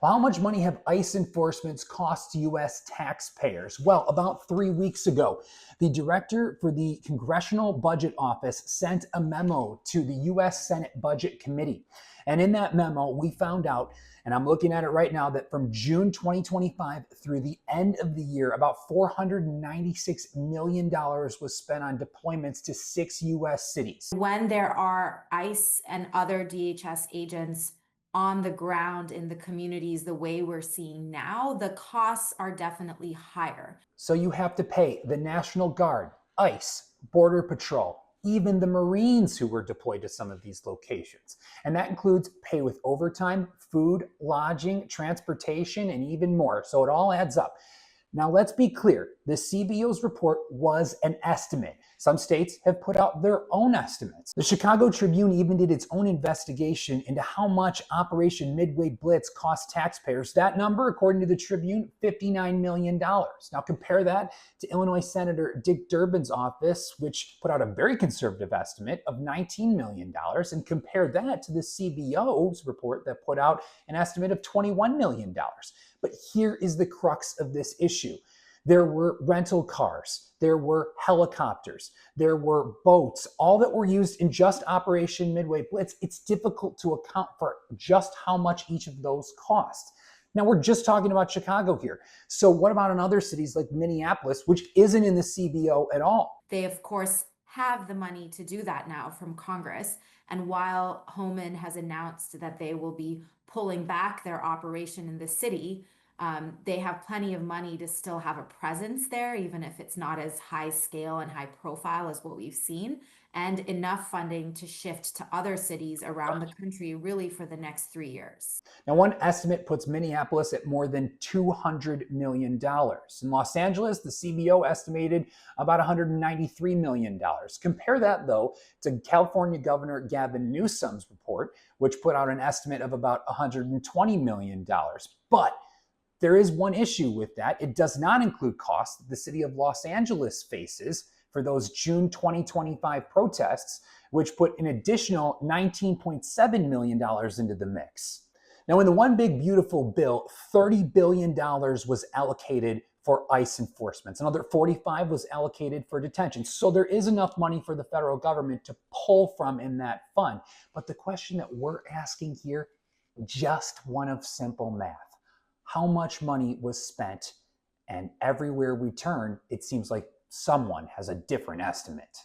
Well, how much money have ICE enforcements cost U.S. taxpayers? Well, about 3 weeks ago, the director for the Congressional Budget Office sent a memo to the U.S. Senate Budget Committee. And in that memo, we found out, and I'm looking at it right now, that from June 2025 through the end of the year, about $496 million was spent on deployments to 6 U.S. cities. When there are ICE and other DHS agents on the ground in the communities the way we're seeing now, the costs are definitely higher. So you have to pay the National Guard, ICE, Border Patrol, even the Marines who were deployed to some of these locations. And that includes pay with overtime, food, lodging, transportation, and even more. So it all adds up. Now, let's be clear. The CBO's report was an estimate. Some states have put out their own estimates. The Chicago Tribune even did its own investigation into how much Operation Midway Blitz cost taxpayers. That number, according to the Tribune, $59 million. Now, compare that to Illinois Senator Dick Durbin's office, which put out a very conservative estimate of $19 million, and compare that to the CBO's report that put out an estimate of $21 million. But here is the crux of this issue. There were rental cars, there were helicopters, there were boats, all that were used in just Operation Midway Blitz. It's difficult to account for just how much each of those cost. Now, we're just talking about Chicago here. So what about in other cities like Minneapolis, which isn't in the CBO at all? They, of course, have the money to do that now from Congress. And while Homan has announced that they will be pulling back their operation in the city, they have plenty of money to still have a presence there, even if it's not as high scale and high profile as what we've seen, and enough funding to shift to other cities around the country really for the next 3 years. Now, one estimate puts Minneapolis at more than $200 million. In Los Angeles, the CBO estimated about $193 million. Compare that, though, to California Governor Gavin Newsom's report, which put out an estimate of about $120 million. But there is one issue with that. It does not include costs that the city of Los Angeles faces for those June 2025 protests, which put an additional $19.7 million into the mix. Now, in the One Big Beautiful Bill, $30 billion was allocated for ICE enforcements. Another $45 was allocated for detention. So there is enough money for the federal government to pull from in that fund. But the question that we're asking here, just one of simple math. How much money was spent? And everywhere we turn, it seems like someone has a different estimate.